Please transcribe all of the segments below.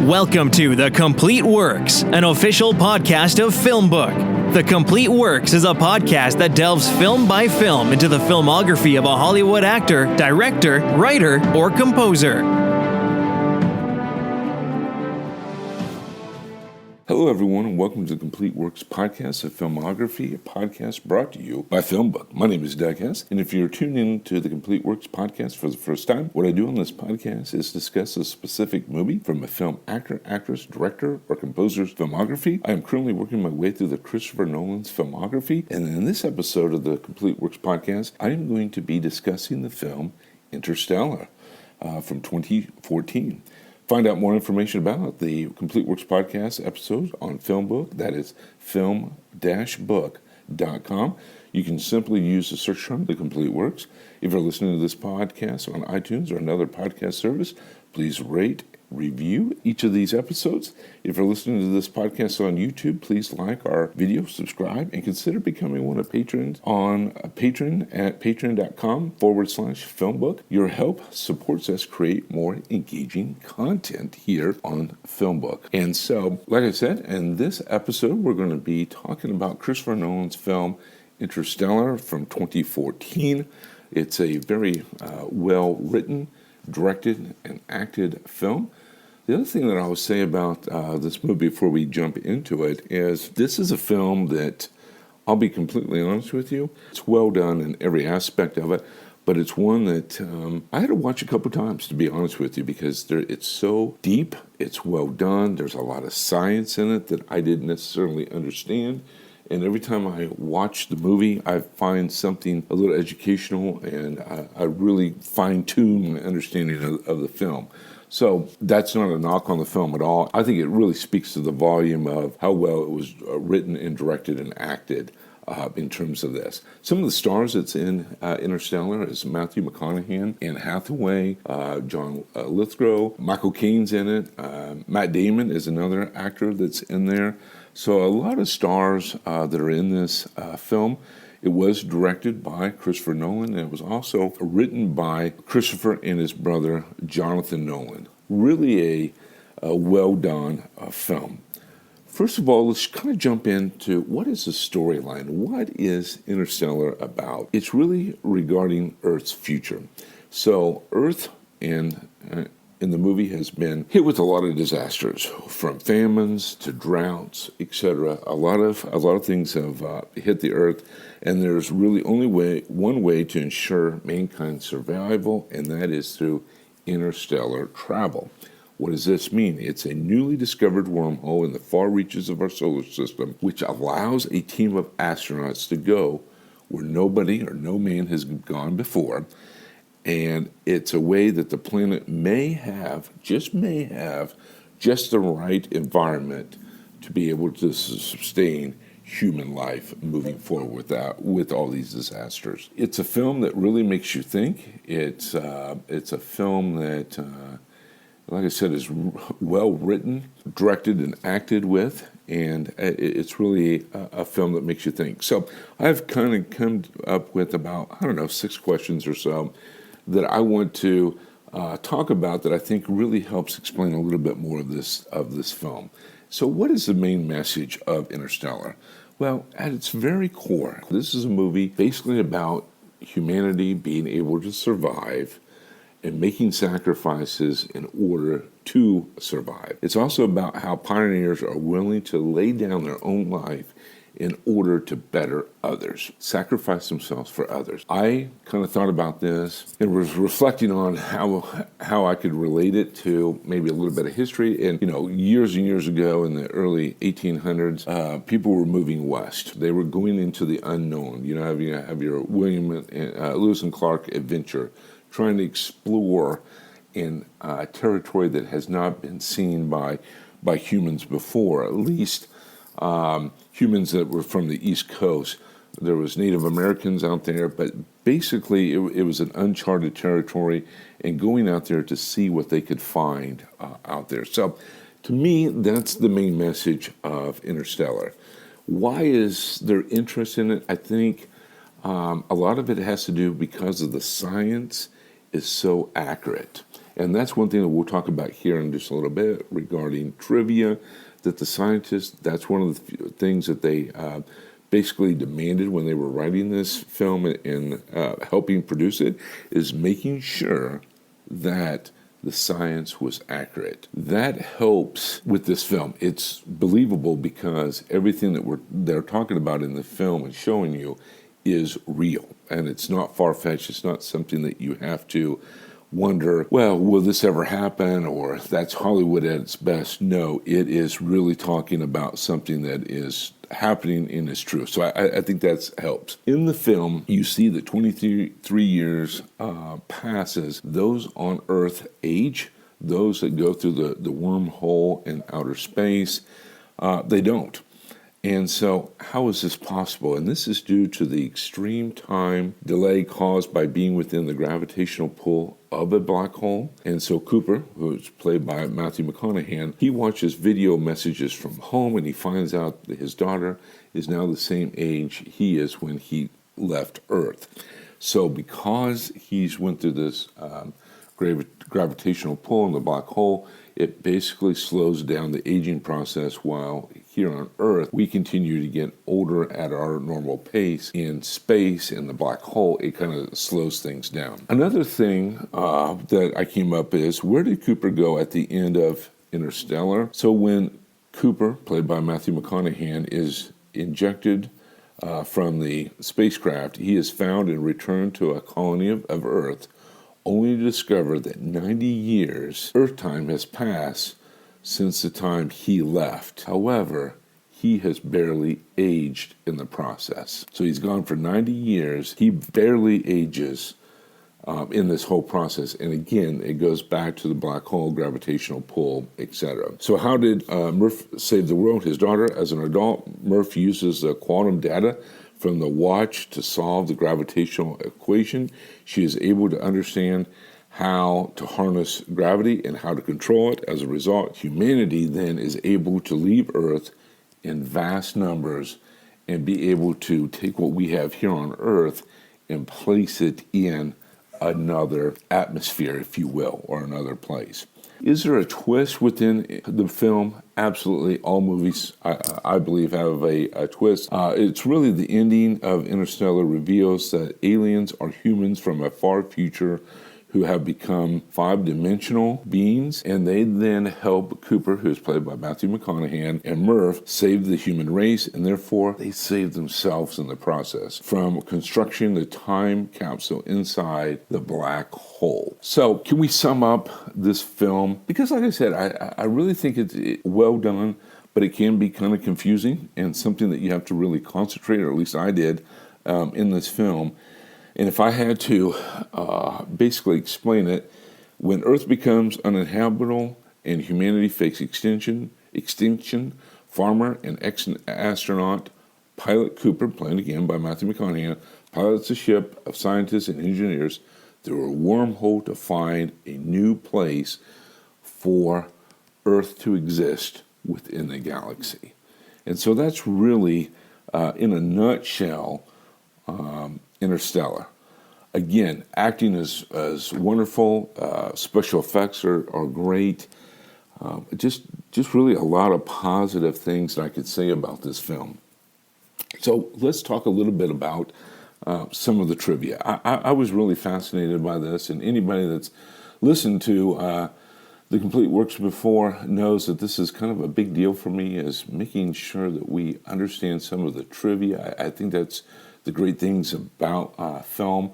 Welcome to The Complete Works, an official podcast of FilmBook. The Complete Works is a podcast that delves film by film into the filmography of a Hollywood actor, director, writer, or composer. Hello, everyone, and welcome to the Complete Works podcast of filmography, a podcast brought to you by FilmBook. My name is Doug Hess, and if you're tuned in to the Complete Works podcast for the first time, what I do on this podcast is discuss a specific movie from a film actor, actress, director, or composer's filmography. I am currently working my way through the Christopher Nolan's filmography, and in this episode of the Complete Works podcast, I am going to be discussing the film INTERSTELLAR from 2014. Find out more information about the Complete Works podcast episodes on FilmBook. That is film-book.com. You can simply use the search term The Complete Works. If you're listening to this podcast on iTunes or another podcast service, please rate, review each of these episodes. If you're listening to this podcast on YouTube, please like our video, subscribe, and consider becoming one of patrons on Patreon at patreon.com/filmbook. Your help supports us create more engaging content here on FilmBook. And so, like I said, in this episode, we're going to be talking about Christopher Nolan's film INTERSTELLAR from 2014. It's a very well-written, directed, and acted film. The other thing that I will say about this movie before we jump into it is this is a film that, I'll be completely honest with you, it's well done in every aspect of it, but it's one that I had to watch a couple times, to be honest with you, because it's so deep, it's well done, there's a lot of science in it that I didn't necessarily understand. And every time I watch the movie, I find something a little educational, and I really fine-tune my understanding of the film. So that's not a knock on the film at all. I think it really speaks to the volume of how well it was written and directed and acted in terms of this. Some of the stars that's in Interstellar is Matthew McConaughey, Anne Hathaway, John Lithgow, Michael Caine's in it. Matt Damon is another actor that's in there. So a lot of stars that are in this film. It was directed by Christopher Nolan, and it was also written by Christopher and his brother, Jonathan Nolan. Really a well-done film. First of all, let's kind of jump into what is the storyline? What is Interstellar about? It's really regarding Earth's future. So Earth in the movie has been hit with a lot of disasters, from famines to droughts, etc. A lot of things have hit the Earth, and there's really only one way to ensure mankind's survival, and that is through interstellar travel. What does this mean? It's a newly discovered wormhole in the far reaches of our solar system, which allows a team of astronauts to go where nobody or no man has gone before. And it's a way that the planet may have just the right environment to be able to sustain human life moving forward with all these disasters. It's a film that really makes you think. It's a film that, like I said, is well written, directed, and acted with. And it's really a film that makes you think. So I've kind of come up with about, 6 questions or so that I want to talk about that I think really helps explain a little bit more of this film. So what is the main message of Interstellar? Well, at its very core, this is a movie basically about humanity being able to survive and making sacrifices in order to survive. It's also about how pioneers are willing to lay down their own life in order to better others, sacrifice themselves for others. I kind of thought about this and was reflecting on how I could relate it to maybe a little bit of history. And, years and years ago in the early 1800s, people were moving west. They were going into the unknown. You have your Lewis and Clark adventure, trying to explore in territory that has not been seen by humans before, at least humans that were from the East Coast. There was Native Americans out there, but basically it was an uncharted territory, and going out there to see what they could find out there. So to me, that's the main message of Interstellar. Why is there interest in it? I think a lot of it has to do because of the science is so accurate. And that's one thing that we'll talk about here in just a little bit regarding trivia, that the scientists, that's one of the things that they basically demanded when they were writing this film and helping produce it, is making sure that the science was accurate. That helps with this film. It's believable because everything that they're talking about in the film and showing you is real. And it's not far-fetched. It's not something that you have to wonder, well, will this ever happen? Or that's Hollywood at its best. No, it is really talking about something that is happening and is true. So I think that helps. In the film, you see that 23 years passes. Those on Earth age. Those that go through the wormhole in outer space, they don't. And so how is this possible? And this is due to the extreme time delay caused by being within the gravitational pull of a black hole. And so Cooper, who's played by Matthew McConaughey, he watches video messages from home and he finds out that his daughter is now the same age he is when he left Earth. So because he's went through this gravitational pull in the black hole, it basically slows down the aging process, while here on Earth, we continue to get older at our normal pace. In space, in the black hole, it kind of slows things down. Another thing that I came up is, where did Cooper go at the end of Interstellar? So when Cooper, played by Matthew McConaughey, is injected from the spacecraft, he is found and returned to a colony of Earth, only to discover that 90 years Earth time has passed since the time he left. However, he has barely aged in the process. So he's gone for 90 years. He barely ages in this whole process. And again, it goes back to the black hole, gravitational pull, etc. So how did Murph save the world? His daughter, as an adult, Murph uses the quantum data from the watch to solve the gravitational equation. She is able to understand how to harness gravity and how to control it. As a result, humanity then is able to leave Earth in vast numbers and be able to take what we have here on Earth and place it in another atmosphere, if you will, or another place. Is there a twist within the film? Absolutely. All movies, I believe, have a twist. It's really the ending of Interstellar reveals that aliens are humans from a far future who have become five-dimensional beings, and they then help Cooper, who is played by Matthew McConaughey, and Murph save the human race, and therefore they save themselves in the process from constructing the time capsule inside the black hole. So can we sum up this film? Because like I said, I really think it's well done, but it can be kind of confusing and something that you have to really concentrate, or at least I did, in this film. And if I had to basically explain it, when Earth becomes uninhabitable and humanity fakes extinction, farmer and ex-astronaut pilot Cooper, played again by Matthew McConaughey, pilots a ship of scientists and engineers through a wormhole to find a new place for Earth to exist within the galaxy. And so that's really, in a nutshell, Interstellar. Again, acting is wonderful. Special effects are great. Just really a lot of positive things that I could say about this film. So let's talk a little bit about some of the trivia. I was really fascinated by this, and anybody that's listened to The Complete Works before knows that this is kind of a big deal for me, is making sure that we understand some of the trivia. I think that's the great things about film.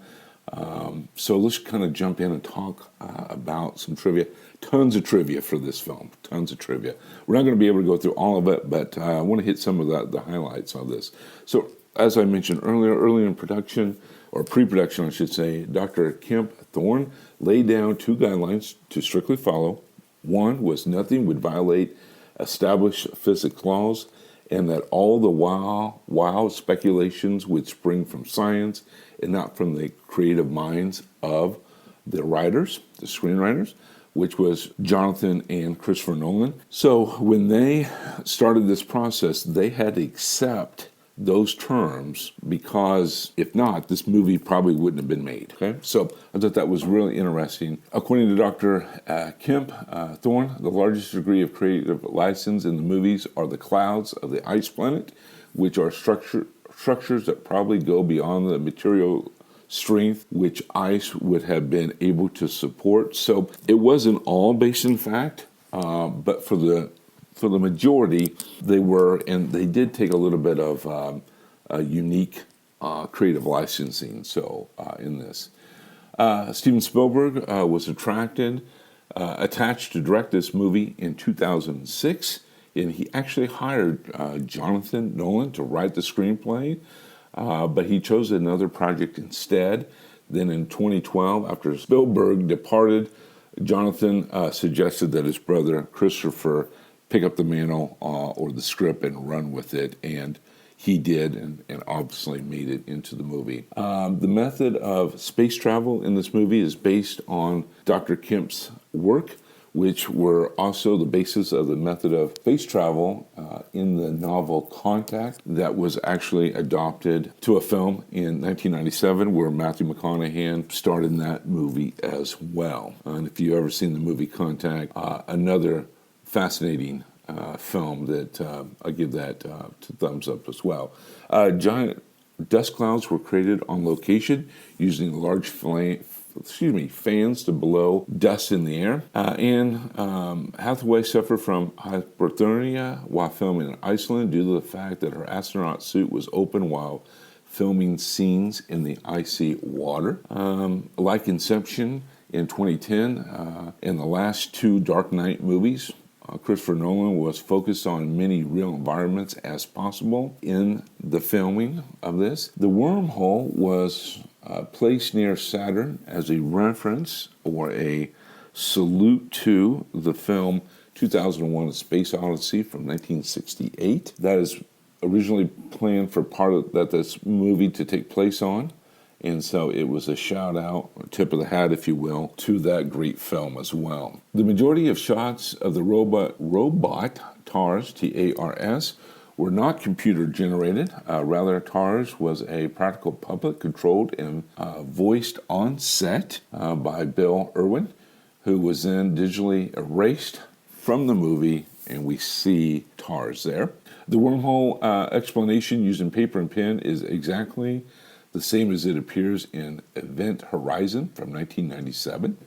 So let's kind of jump in and talk about some trivia. Tons of trivia for this film. Tons of trivia. We're not going to be able to go through all of it, but I want to hit some of the highlights of this. So as I mentioned earlier in production, or pre-production I should say, Dr. Kemp Thorne laid down 2 guidelines to strictly follow. One was nothing would violate established physics laws, and that all the wild speculations would spring from science and not from the creative minds of the writers, the screenwriters, which was Jonathan and Christopher Nolan. So when they started this process, they had to accept those terms, because if not, this movie probably wouldn't have been made. Okay, so I thought that was really interesting. According to Dr. Kemp Thorne, the largest degree of creative license in the movies are the clouds of the ice planet, which are structures that probably go beyond the material strength which ice would have been able to support. So it wasn't all based in fact, but for the majority, they were, and they did take a little bit of a unique creative licensing. So in this, Steven Spielberg was attached to direct this movie in 2006, and he actually hired Jonathan Nolan to write the screenplay, but he chose another project instead. Then in 2012, after Spielberg departed, Jonathan suggested that his brother Christopher pick up the mantle or the script and run with it, and he did, and obviously made it into the movie. The method of space travel in this movie is based on Dr. Kemp's work, which were also the basis of the method of space travel in the novel Contact that was actually adopted to a film in 1997, where Matthew McConaughey starred in that movie as well. And if you've ever seen the movie Contact, another fascinating film that I give that two thumbs up as well. Giant dust clouds were created on location using large fans to blow dust in the air. And Hathaway suffered from hypothermia while filming in Iceland due to the fact that her astronaut suit was open while filming scenes in the icy water. Like Inception in 2010 and the last two Dark Knight movies, Christopher Nolan was focused on many real environments as possible in the filming of this. The wormhole was placed near Saturn as a reference or a salute to the film 2001: A Space Odyssey from 1968. That is originally planned for part of that this movie to take place on. And so it was a shout out, tip of the hat, if you will, to that great film as well. The majority of shots of the robot TARS, T-A-R-S, were not computer generated. Rather, TARS was a practical puppet controlled and voiced on set by Bill Irwin, who was then digitally erased from the movie, and we see TARS there. The wormhole explanation using paper and pen is exactly the same as it appears in Event Horizon from 1997.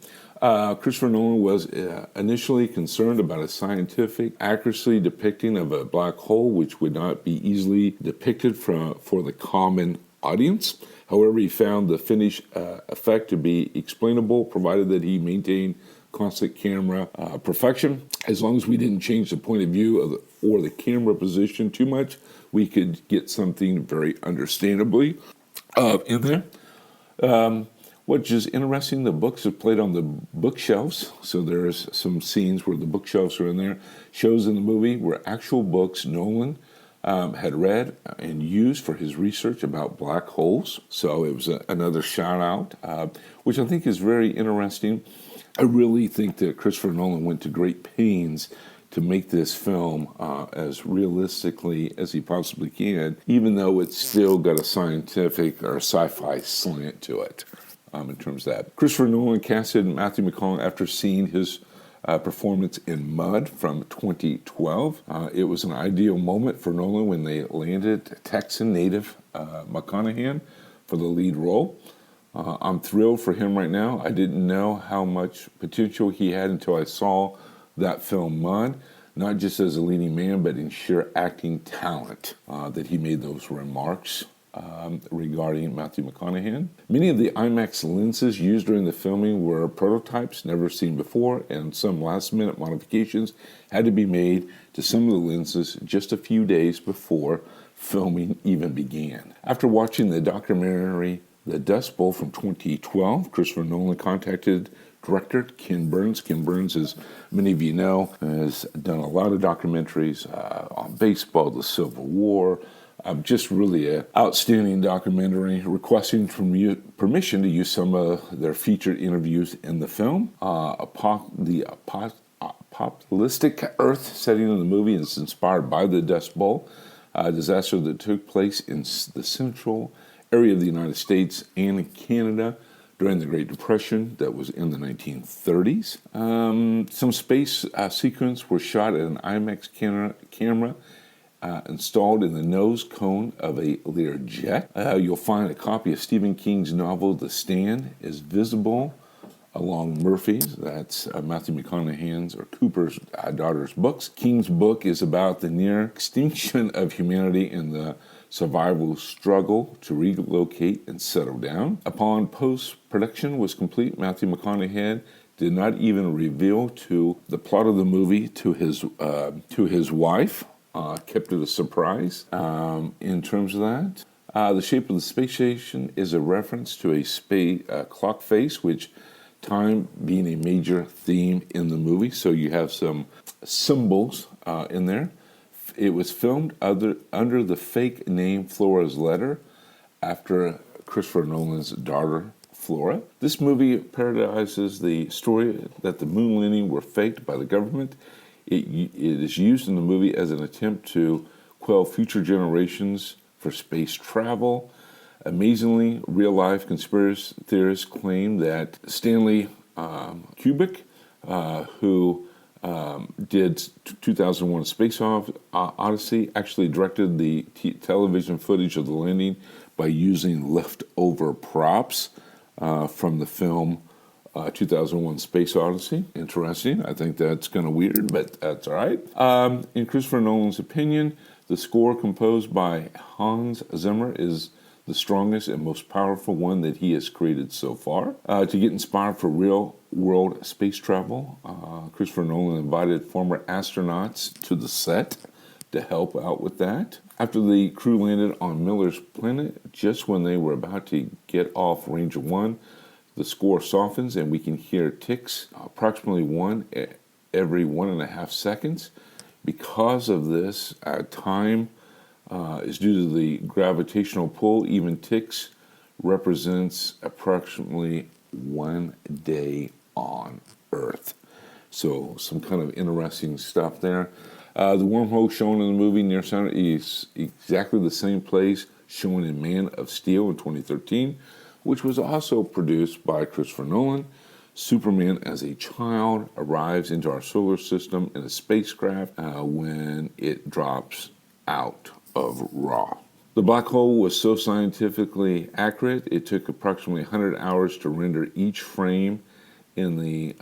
Christopher Nolan was initially concerned about a scientific accuracy depicting of a black hole, which would not be easily depicted for the common audience. However, he found the finished effect to be explainable, provided that he maintained constant camera perfection. As long as we didn't change the point of view or the camera position too much, we could get something very understandably in there. Which is interesting, the books are played on the bookshelves, so there's some scenes where the bookshelves are in there. Shows in the movie were actual books Nolan had read and used for his research about black holes. So it was another shout out, which I think is very interesting. I really think that Christopher Nolan went to great pains to make this film as realistically as he possibly can, even though it's still got a scientific or sci-fi slant to it. In terms of that, Christopher Nolan casted Matthew McConaughey after seeing his performance in Mud from 2012. It was an ideal moment for Nolan when they landed Texan native McConaughey for the lead role. I'm thrilled for him right now. I didn't know how much potential he had until I saw that film Mud, not just as a leading man, but in sheer acting talent that he made those remarks regarding Matthew McConaughey. Many of the IMAX lenses used during the filming were prototypes never seen before, and some last-minute modifications had to be made to some of the lenses just a few days before filming even began. After watching the documentary The Dust Bowl from 2012, Christopher Nolan contacted director Ken Burns. Ken Burns, as many of you know, has done a lot of documentaries on baseball, the Civil War, just really an outstanding documentary, requesting from you permission to use some of their featured interviews in the film. The apocalyptic Earth setting in the movie is inspired by the Dust Bowl. a disaster that took place in the central area of the United States and Canada during the Great Depression that was in the 1930s. Some space sequences were shot at an IMAX camera installed in the nose cone of a Learjet. You'll find a copy of Stephen King's novel The Stand is visible along Murphy's, that's Matthew McConaughey's or Cooper's daughter's books. King's book is about the near extinction of humanity and the survival struggle to relocate and settle down. Upon post-production was complete, Matthew McConaughey did not even reveal to the plot of the movie to his wife. Kept it a surprise in terms of that. The shape of the space station is a reference to a space clock face, which time being a major theme in the movie. So you have some symbols in there. It was filmed under the fake name Flora's Letter after Christopher Nolan's daughter, Flora. This movie parodies the story that the moon landing were faked by the government. It is used in the movie as an attempt to quell future generations for space travel. Amazingly, real-life conspiracy theorists claim that Stanley Kubrick, who did 2001: Space Odyssey, actually directed the television footage of the landing by using leftover props from the film 2001: Space Odyssey. Interesting. I think that's kind of weird, but that's all right. In Christopher Nolan's opinion, the score composed by Hans Zimmer is the strongest and most powerful one that he has created so far. To get inspired for real-world space travel, Christopher Nolan invited former astronauts to the set to help out with that. After the crew landed on Miller's planet, just when they were about to get off Ranger 1, the score softens and we can hear ticks, approximately one every 1.5 seconds. Because of this, time is due to the gravitational pull. Even ticks represents approximately 1 day on Earth. So some kind of interesting stuff there. The wormhole shown in the movie near center is exactly the same place shown in Man of Steel in 2013, which was also produced by Christopher Nolan. Superman as a child arrives into our solar system in a spacecraft when it drops out of Ra. The black hole was so scientifically accurate, it took approximately 100 hours to render each frame in the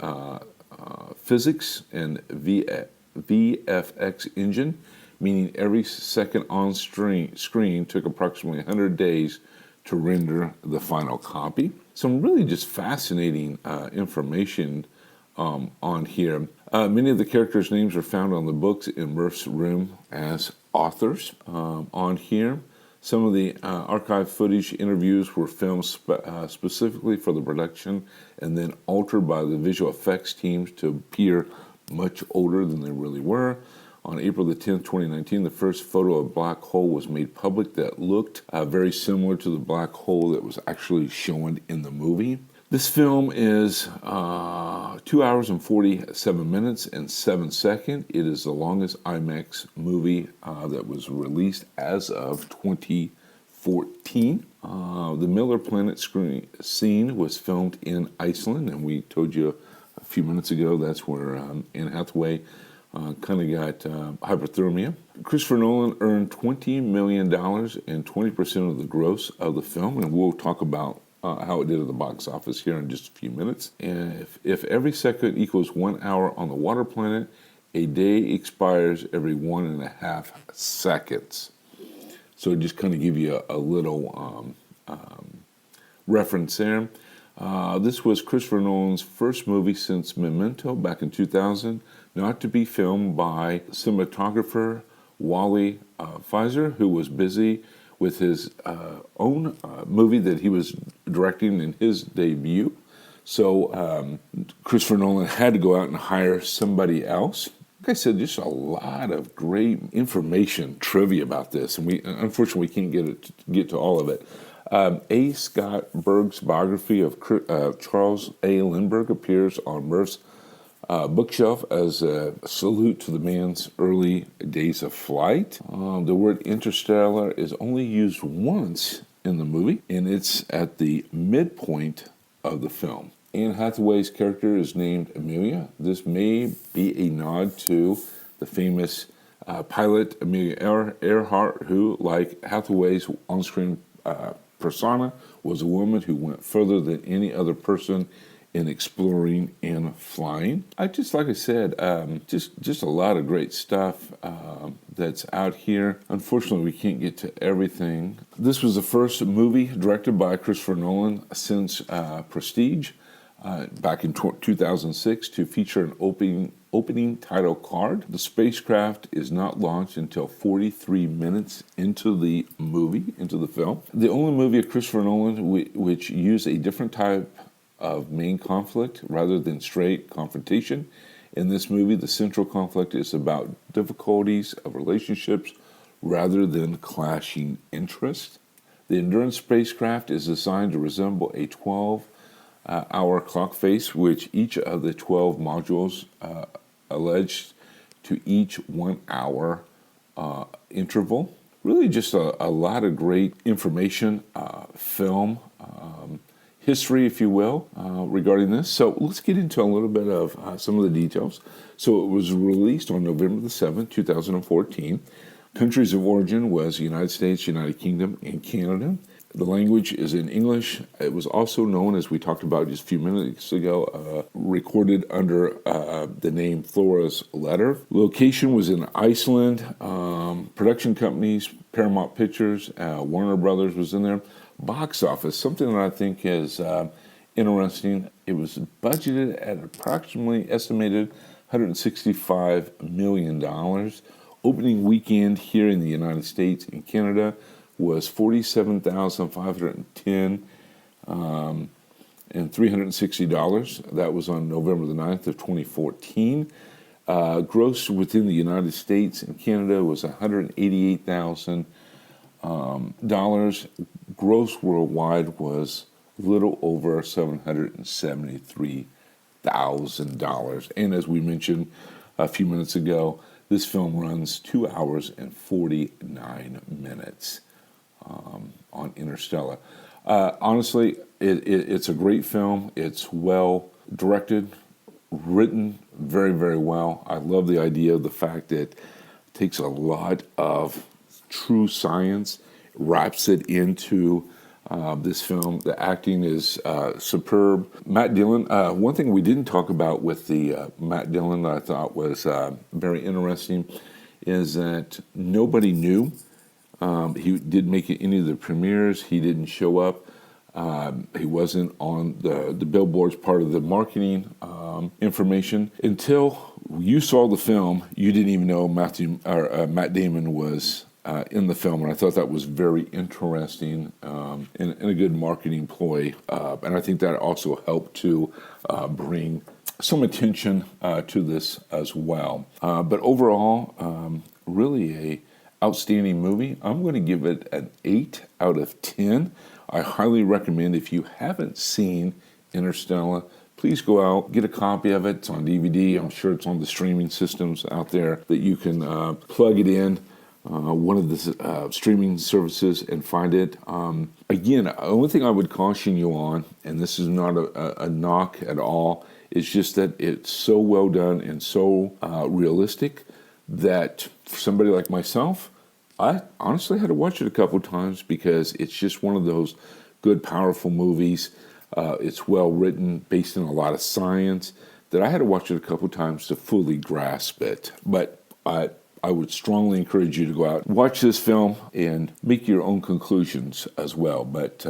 physics and VFX engine, meaning every second on screen took approximately 100 days to render the final copy. Some really just fascinating information on here. Many of the characters' names are found on the books in Murph's room as authors. On here, some of the archive footage interviews were filmed specifically for the production and then altered by the visual effects teams to appear much older than they really were. On April the 10th, 2019, the first photo of a black hole was made public that looked very similar to the black hole that was actually shown in the movie. This film is 2 hours and 47 minutes and 7 seconds. It is the longest IMAX movie that was released as of 2014. The Miller Planet scene was filmed in Iceland, and we told you a few minutes ago that's where Anne Hathaway kind of got hypothermia. Christopher Nolan earned $20 million and 20% of the gross of the film, and we'll talk about how it did at the box office here in just a few minutes. And if every second equals 1 hour on the water planet, a day expires every 1.5 seconds. So just kind of give you a little reference there. This was Christopher Nolan's first movie since Memento back in 2000, not to be filmed by cinematographer Wally Pfizer, who was busy with his own movie that he was directing in his debut. So Christopher Nolan had to go out and hire somebody else. Like I said, just a lot of great information, trivia about this, and we unfortunately can't get to all of it. A. Scott Berg's biography of Charles A. Lindbergh appears on Murph's bookshelf as a salute to the man's early days of flight. The word interstellar is only used once in the movie, and it's at the midpoint of the film. Anne Hathaway's character is named Amelia. This may be a nod to the famous pilot Amelia Earhart, who, like Hathaway's on-screen persona, was a woman who went further than any other person in exploring and flying. Like I said, just a lot of great stuff that's out here. Unfortunately, we can't get to everything. This was the first movie directed by Christopher Nolan since Prestige, back in 2006, to feature an opening title card. The spacecraft is not launched until 43 minutes into the film. The only movie of Christopher Nolan which used a different type of main conflict rather than straight confrontation. In this movie, the central conflict is about difficulties of relationships rather than clashing interests. The Endurance spacecraft is designed to resemble a 12-hour clock face, which each of the 12 modules alleged to each 1 hour interval. Really just a lot of great information, film, history, if you will, regarding this. So let's get into a little bit of some of the details. So it was released on November the 7th, 2014. Countries of origin was the United States, United Kingdom, and Canada. The language is in English. It was also known, as we talked about just a few minutes ago, recorded under the name Flora's Letter. Location was in Iceland. Production companies, Paramount Pictures, Warner Brothers was in there. Box office, something that I think is interesting. It was budgeted at approximately estimated $165 million. Opening weekend here in the United States and Canada was $47,510 and $360. That was on November the 9th of 2014. Gross within the United States and Canada was $188,000. Gross worldwide was a little over $773,000. And as we mentioned a few minutes ago, this film runs 2 hours and 49 minutes on Interstellar. Honestly, it's a great film. It's well directed, written very, very well. I love the idea of the fact that it takes a lot of true science, wraps it into this film. The acting is superb. Matt Dillon, one thing we didn't talk about with the Matt Dillon that I thought was very interesting is that nobody knew. He didn't make any of the premieres. He didn't show up. He wasn't on the billboards part of the marketing information. Until you saw the film, you didn't even know Matt Damon was in the film, and I thought that was very interesting and a good marketing ploy. And I think that also helped to bring some attention to this as well. But overall, really a outstanding movie. I'm going to give it an 8 out of 10. I highly recommend, if you haven't seen Interstellar, please go out, get a copy of it. It's on DVD. I'm sure it's on the streaming systems out there that you can plug it in. One of the streaming services and find it. Again, the only thing I would caution you on, and this is not a knock at all, is just that it's so well done and so realistic that for somebody like myself, I honestly had to watch it a couple times because it's just one of those good, powerful movies. It's well written, based on a lot of science, that I had to watch it a couple times to fully grasp it. But I would strongly encourage you to go out, watch this film, and make your own conclusions as well. But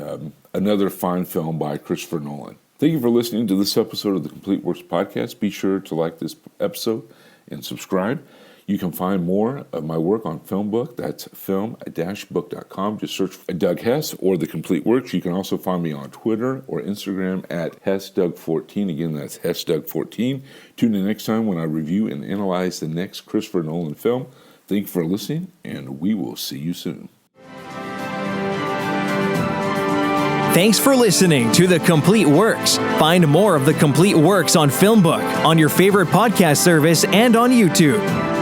another fine film by Christopher Nolan. Thank you for listening to this episode of the Complete Works Podcast. Be sure to like this episode and subscribe. You can find more of my work on FilmBook. That's film-book.com. Just search for Doug Hess or The Complete Works. You can also find me on Twitter or Instagram at HessDoug14. Again, that's HessDoug14. Tune in next time when I review and analyze the next Christopher Nolan film. Thank you for listening, and we will see you soon. Thanks for listening to The Complete Works. Find more of The Complete Works on FilmBook, on your favorite podcast service, and on YouTube.